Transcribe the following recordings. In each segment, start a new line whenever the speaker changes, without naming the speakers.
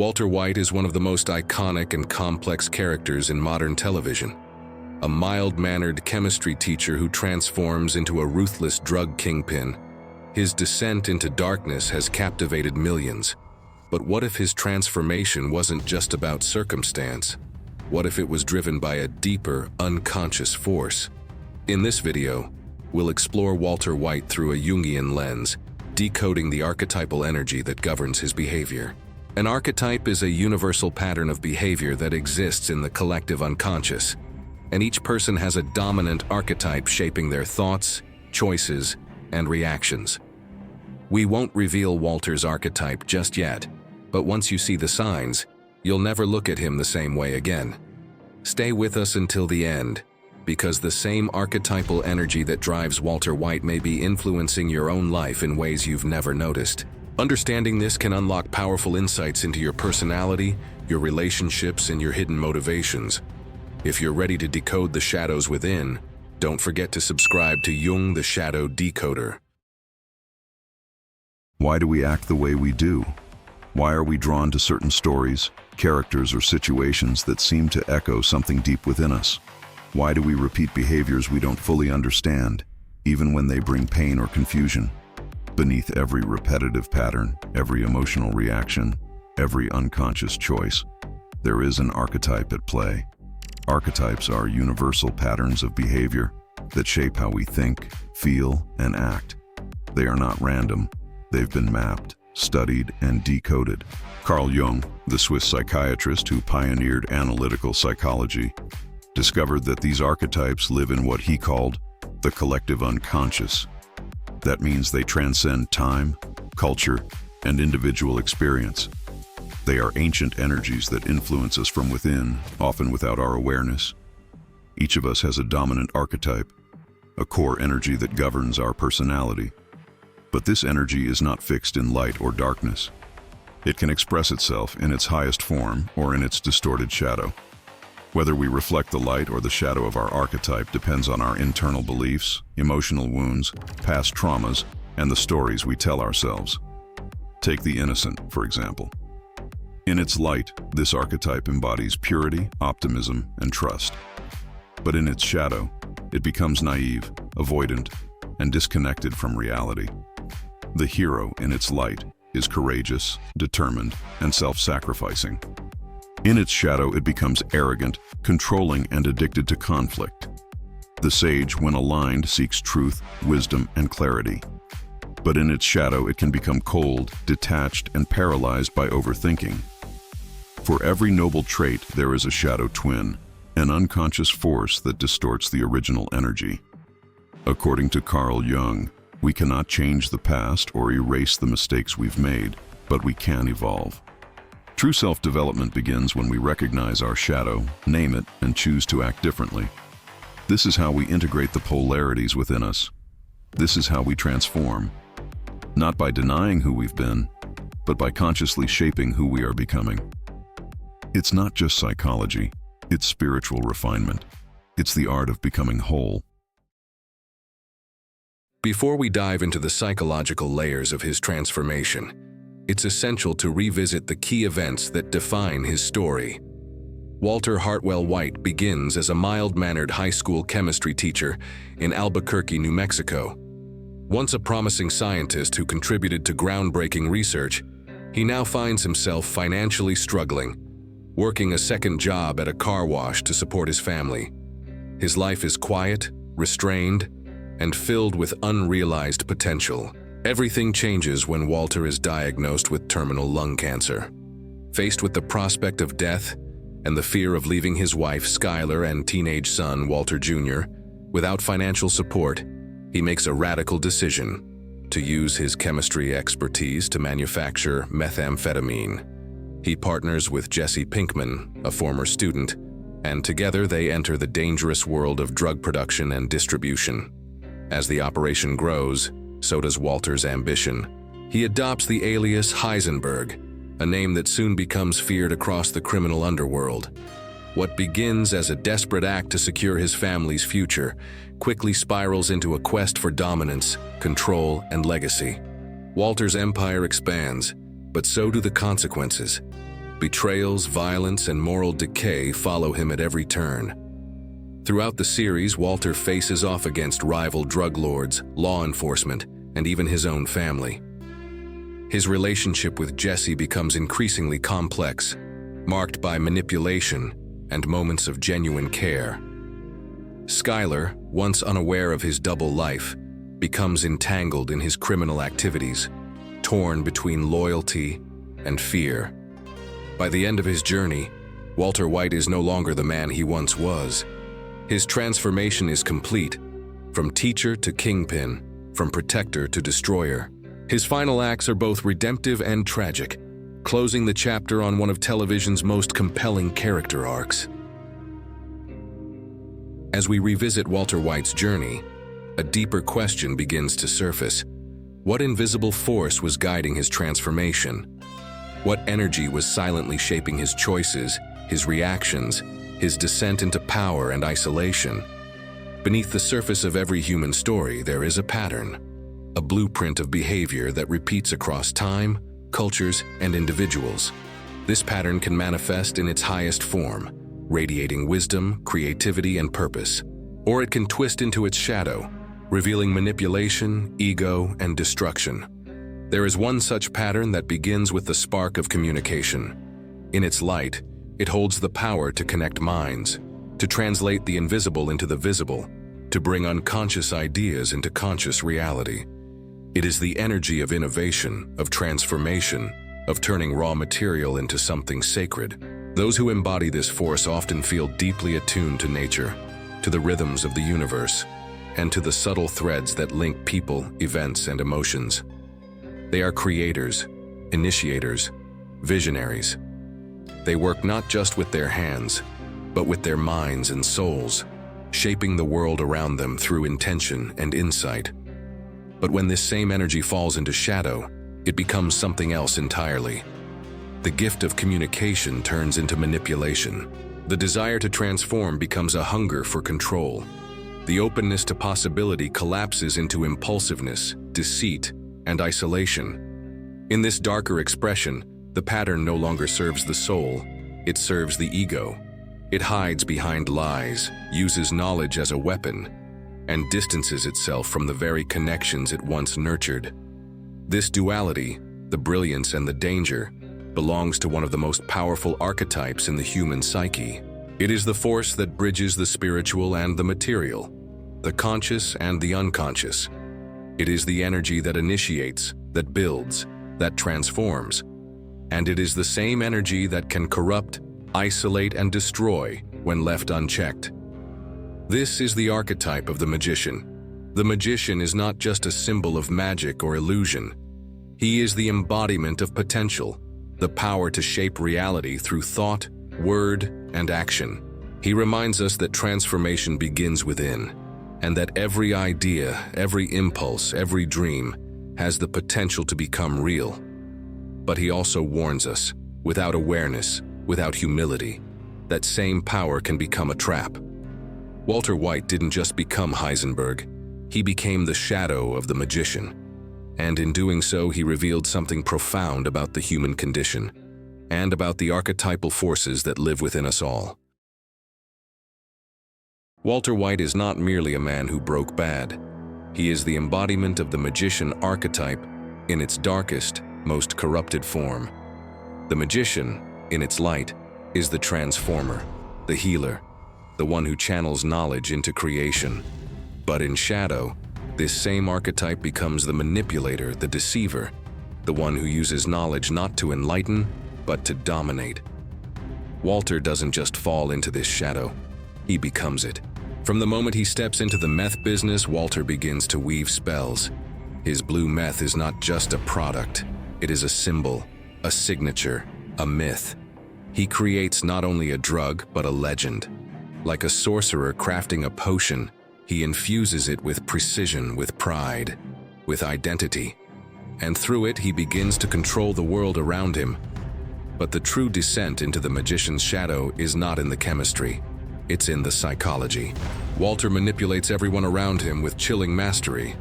Walter White is one of the most iconic and complex characters in modern television. A mild-mannered chemistry teacher who transforms into a ruthless drug kingpin. His descent into darkness has captivated millions. But what if his transformation wasn't just about circumstance? What if it was driven by a deeper, unconscious force? In this video, we'll explore Walter White through a Jungian lens, decoding the archetypal energy that governs his behavior. An archetype is a universal pattern of behavior that exists in the collective unconscious, and each person has a dominant archetype shaping their thoughts, choices, and reactions. We won't reveal Walter's archetype just yet, but once you see the signs, you'll never look at him the same way again. Stay with us until the end, because the same archetypal energy that drives Walter White may be influencing your own life in ways you've never noticed. Understanding this can unlock powerful insights into your personality, your relationships, and your hidden motivations. If you're ready to decode the shadows within, don't forget to subscribe to Jung the Shadow Decoder.
Why do we act the way we do? Why are we drawn to certain stories, characters, or situations that seem to echo something deep within us? Why do we repeat behaviors we don't fully understand, even when they bring pain or confusion? Beneath every repetitive pattern, every emotional reaction, every unconscious choice, there is an archetype at play. Archetypes are universal patterns of behavior that shape how we think, feel, and act. They are not random. They've been mapped, studied, and decoded. Carl Jung, the Swiss psychiatrist who pioneered analytical psychology, discovered that these archetypes live in what he called the collective unconscious. That means they transcend time, culture, and individual experience. They are ancient energies that influence us from within, often without our awareness. Each of us has a dominant archetype, a core energy that governs our personality. But this energy is not fixed in light or darkness. It can express itself in its highest form or in its distorted shadow. Whether we reflect the light or the shadow of our archetype depends on our internal beliefs, emotional wounds, past traumas, and the stories we tell ourselves. Take the innocent, for example. In its light, this archetype embodies purity, optimism, and trust. But in its shadow, it becomes naive, avoidant, and disconnected from reality. The hero in its light is courageous, determined, and self-sacrificing. In its shadow, it becomes arrogant, controlling, and addicted to conflict. The sage, when aligned, seeks truth, wisdom, and clarity. But in its shadow, it can become cold, detached, and paralyzed by overthinking. For every noble trait, there is a shadow twin, an unconscious force that distorts the original energy. According to Carl Jung, we cannot change the past or erase the mistakes we've made, but we can evolve. True self-development begins when we recognize our shadow, name it, and choose to act differently. This is how we integrate the polarities within us. This is how we transform. Not by denying who we've been, but by consciously shaping who we are becoming. It's not just psychology, it's spiritual refinement. It's the art of becoming whole.
Before we dive into the psychological layers of his transformation, it's essential to revisit the key events that define his story. Walter Hartwell White begins as a mild-mannered high school chemistry teacher in Albuquerque, New Mexico. Once a promising scientist who contributed to groundbreaking research, he now finds himself financially struggling, working a second job at a car wash to support his family. His life is quiet, restrained, and filled with unrealized potential. Everything changes when Walter is diagnosed with terminal lung cancer. Faced with the prospect of death and the fear of leaving his wife, Skylar, and teenage son, Walter Jr., without financial support, he makes a radical decision to use his chemistry expertise to manufacture methamphetamine. He partners with Jesse Pinkman, a former student, and together they enter the dangerous world of drug production and distribution. As the operation grows, so does Walter's ambition. He adopts the alias Heisenberg, a name that soon becomes feared across the criminal underworld. What begins as a desperate act to secure his family's future quickly spirals into a quest for dominance, control, and legacy. Walter's empire expands, but so do the consequences. Betrayals, violence, and moral decay follow him at every turn. Throughout the series, Walter faces off against rival drug lords, law enforcement, and even his own family. His relationship with Jesse becomes increasingly complex, marked by manipulation and moments of genuine care. Skylar, once unaware of his double life, becomes entangled in his criminal activities, torn between loyalty and fear. By the end of his journey, Walter White is no longer the man he once was. His transformation is complete, from teacher to kingpin, from protector to destroyer. His final acts are both redemptive and tragic, closing the chapter on one of television's most compelling character arcs. As we revisit Walter White's journey, a deeper question begins to surface. What invisible force was guiding his transformation? What energy was silently shaping his choices, his reactions, his descent into power and isolation? Beneath the surface of every human story, there is a pattern, a blueprint of behavior that repeats across time, cultures, and individuals. This pattern can manifest in its highest form, radiating wisdom, creativity, and purpose. Or it can twist into its shadow, revealing manipulation, ego, and destruction. There is one such pattern that begins with the spark of communication. In its light, it holds the power to connect minds, to translate the invisible into the visible, to bring unconscious ideas into conscious reality. It is the energy of innovation, of transformation, of turning raw material into something sacred. Those who embody this force often feel deeply attuned to nature, to the rhythms of the universe, and to the subtle threads that link people, events, and emotions. They are creators, initiators, visionaries. They work not just with their hands, but with their minds and souls, shaping the world around them through intention and insight. But when this same energy falls into shadow, it becomes something else entirely. The gift of communication turns into manipulation. The desire to transform becomes a hunger for control. The openness to possibility collapses into impulsiveness, deceit, and isolation. In this darker expression, the pattern no longer serves the soul, it serves the ego. It hides behind lies, uses knowledge as a weapon, and distances itself from the very connections it once nurtured. This duality, the brilliance and the danger, belongs to one of the most powerful archetypes in the human psyche. It is the force that bridges the spiritual and the material, the conscious and the unconscious. It is the energy that initiates, that builds, that transforms. And it is the same energy that can corrupt, isolate, and destroy when left unchecked. This is the archetype of the magician. The magician is not just a symbol of magic or illusion. He is the embodiment of potential, the power to shape reality through thought, word, and action. He reminds us that transformation begins within, and that every idea, every impulse, every dream has the potential to become real. But he also warns us, without awareness, without humility, that same power can become a trap. Walter White didn't just become Heisenberg, he became the shadow of the magician. And in doing so, he revealed something profound about the human condition, and about the archetypal forces that live within us all. Walter White is not merely a man who broke bad. He is the embodiment of the magician archetype in its darkest, most corrupted form. The magician, in its light, is the transformer, the healer, the one who channels knowledge into creation. But in shadow, this same archetype becomes the manipulator, the deceiver, the one who uses knowledge not to enlighten, but to dominate. Walter doesn't just fall into this shadow, he becomes it. From the moment he steps into the meth business, Walter begins to weave spells. His blue meth is not just a product, it is a symbol, a signature, a myth. He creates not only a drug, but a legend. Like a sorcerer crafting a potion, he infuses it with precision, with pride, with identity. And through it, he begins to control the world around him. But the true descent into the magician's shadow is not in the chemistry. It's in the psychology. Walter manipulates everyone around him with chilling mastery.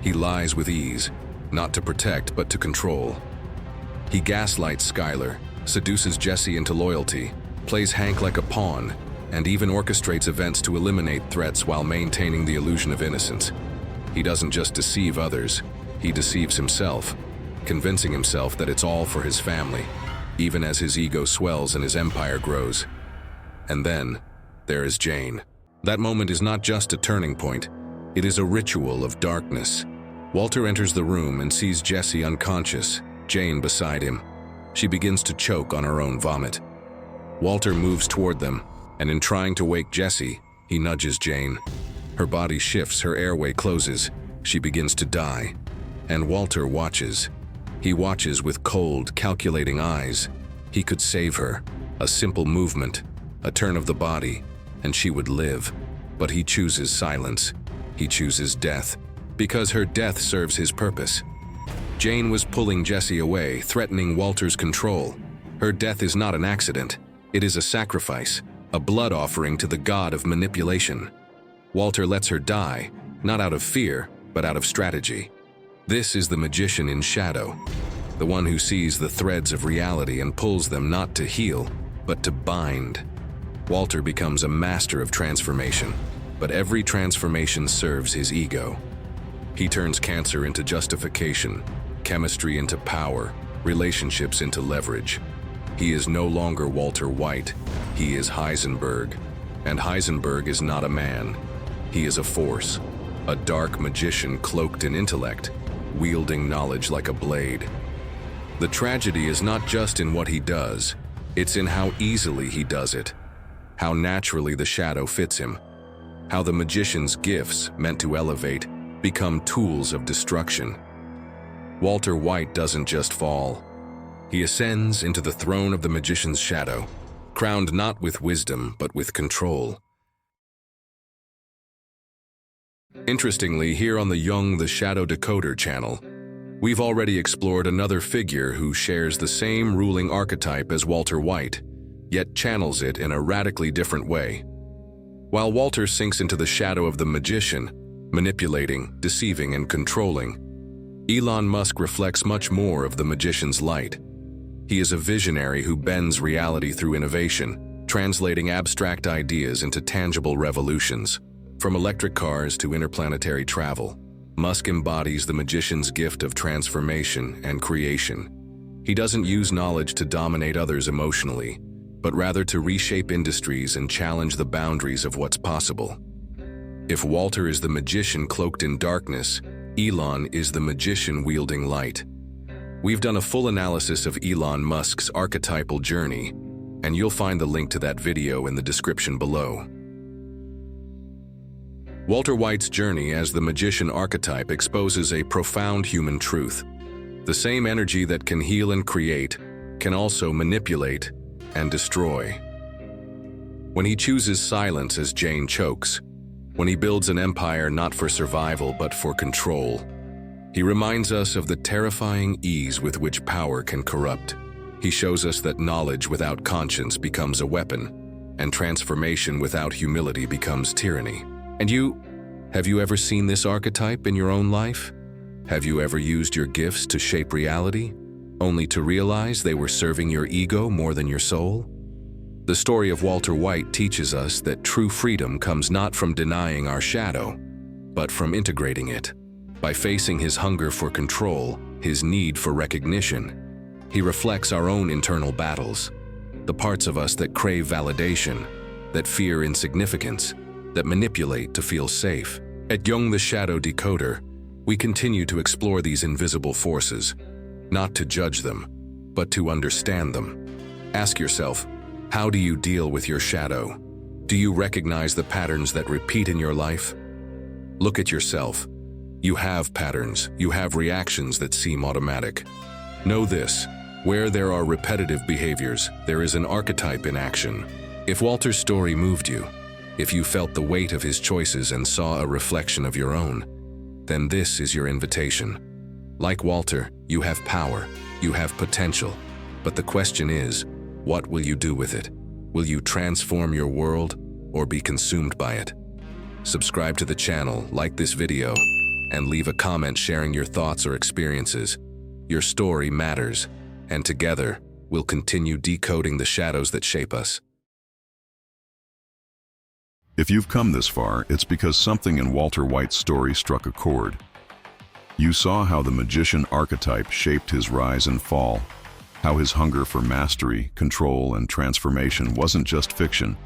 He lies with ease, not to protect, but to control. He gaslights Skylar, seduces Jesse into loyalty, plays Hank like a pawn, and even orchestrates events to eliminate threats while maintaining the illusion of innocence. He doesn't just deceive others, he deceives himself, convincing himself that it's all for his family, even as his ego swells and his empire grows. And then, there is Jane. That moment is not just a turning point, it is a ritual of darkness. Walter enters the room and sees Jesse unconscious, Jane beside him. She begins to choke on her own vomit. Walter moves toward them, and in trying to wake Jesse, he nudges Jane. Her body shifts, her airway closes, she begins to die. And Walter watches. He watches with cold, calculating eyes. He could save her. A simple movement, a turn of the body, and she would live. But he chooses silence. He chooses death, because her death serves his purpose. Jane was pulling Jesse away, threatening Walter's control. Her death is not an accident. It is a sacrifice, a blood offering to the god of manipulation. Walter lets her die, not out of fear, but out of strategy. This is the magician in shadow, the one who sees the threads of reality and pulls them not to heal, but to bind. Walter becomes a master of transformation, but every transformation serves his ego. He turns cancer into justification, chemistry into power, relationships into leverage. He is no longer Walter White, he is Heisenberg. And Heisenberg is not a man. He is a force, a dark magician cloaked in intellect, wielding knowledge like a blade. The tragedy is not just in what he does, it's in how easily he does it, how naturally the shadow fits him, how the magician's gifts, meant to elevate, become tools of destruction. Walter White doesn't just fall. He ascends into the throne of the magician's shadow, crowned not with wisdom, but with control. Interestingly, here on the Jung the Shadow Decoder channel, we've already explored another figure who shares the same ruling archetype as Walter White, yet channels it in a radically different way. While Walter sinks into the shadow of the magician, manipulating, deceiving, and controlling, Elon Musk reflects much more of the magician's light. He is a visionary who bends reality through innovation, translating abstract ideas into tangible revolutions. From electric cars to interplanetary travel, Musk embodies the magician's gift of transformation and creation. He doesn't use knowledge to dominate others emotionally, but rather to reshape industries and challenge the boundaries of what's possible. If Walter is the magician cloaked in darkness, Elon is the magician wielding light. We've done a full analysis of Elon Musk's archetypal journey, and you'll find the link to that video in the description below. Walter White's journey as the magician archetype exposes a profound human truth. The same energy that can heal and create can also manipulate and destroy. When he chooses silence as Jane chokes, when he builds an empire not for survival but for control, he reminds us of the terrifying ease with which power can corrupt. He shows us that knowledge without conscience becomes a weapon, and transformation without humility becomes tyranny. And have you ever seen this archetype in your own life? Have you ever used your gifts to shape reality, only to realize they were serving your ego more than your soul? The story of Walter White teaches us that true freedom comes not from denying our shadow, but from integrating it. By facing his hunger for control, his need for recognition, he reflects our own internal battles, the parts of us that crave validation, that fear insignificance, that manipulate to feel safe. At Jung the Shadow Decoder, we continue to explore these invisible forces, not to judge them, but to understand them. Ask yourself, how do you deal with your shadow? Do you recognize the patterns that repeat in your life? Look at yourself. You have patterns, you have reactions that seem automatic. Know this, where there are repetitive behaviors, there is an archetype in action. If Walter's story moved you, if you felt the weight of his choices and saw a reflection of your own, then this is your invitation. Like Walter, you have power, you have potential, but the question is, what will you do with it? Will you transform your world or be consumed by it? Subscribe to the channel, like this video, and leave a comment sharing your thoughts or experiences. Your story matters, and together, we'll continue decoding the shadows that shape us.
If you've come this far, it's because something in Walter White's story struck a chord. You saw how the magician archetype shaped his rise and fall, how his hunger for mastery, control, and transformation wasn't just fiction,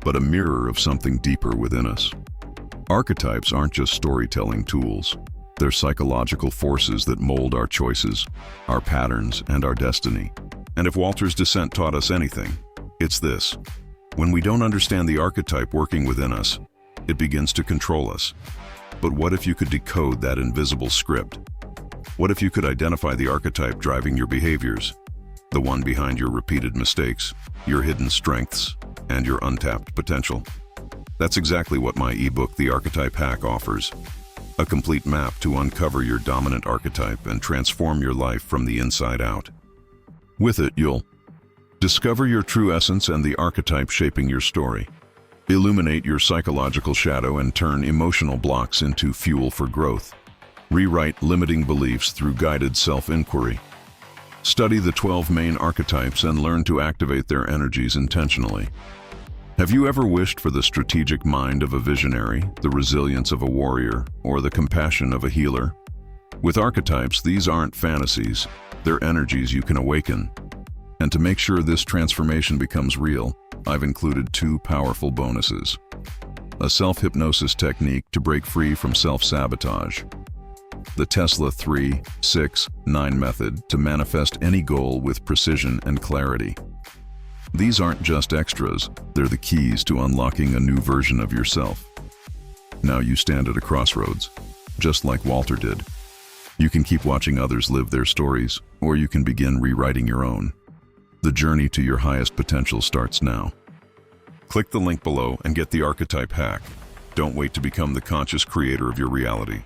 but a mirror of something deeper within us. Archetypes aren't just storytelling tools. They're psychological forces that mold our choices, our patterns, and our destiny. And if Walter's descent taught us anything, it's this. When we don't understand the archetype working within us, it begins to control us. But what if you could decode that invisible script? What if you could identify the archetype driving your behaviors? The one behind your repeated mistakes, your hidden strengths, and your untapped potential. That's exactly what my ebook, The Archetype Hack, offers. A complete map to uncover your dominant archetype and transform your life from the inside out. With it, you'll discover your true essence and the archetype shaping your story. Illuminate your psychological shadow and turn emotional blocks into fuel for growth. Rewrite limiting beliefs through guided self-inquiry. Study the 12 main archetypes and learn to activate their energies intentionally. Have you ever wished for the strategic mind of a visionary, the resilience of a warrior, or the compassion of a healer? With archetypes, these aren't fantasies, they're energies you can awaken. And to make sure this transformation becomes real, I've included 2 powerful bonuses. A self-hypnosis technique to break free from self-sabotage. The Tesla 3-6-9 method to manifest any goal with precision and clarity. These aren't just extras, they're the keys to unlocking a new version of yourself. Now you stand at a crossroads, just like Walter did. You can keep watching others live their stories, or you can begin rewriting your own. The journey to your highest potential starts now. Click the link below and get the Archetype Hack. Don't wait to become the conscious creator of your reality.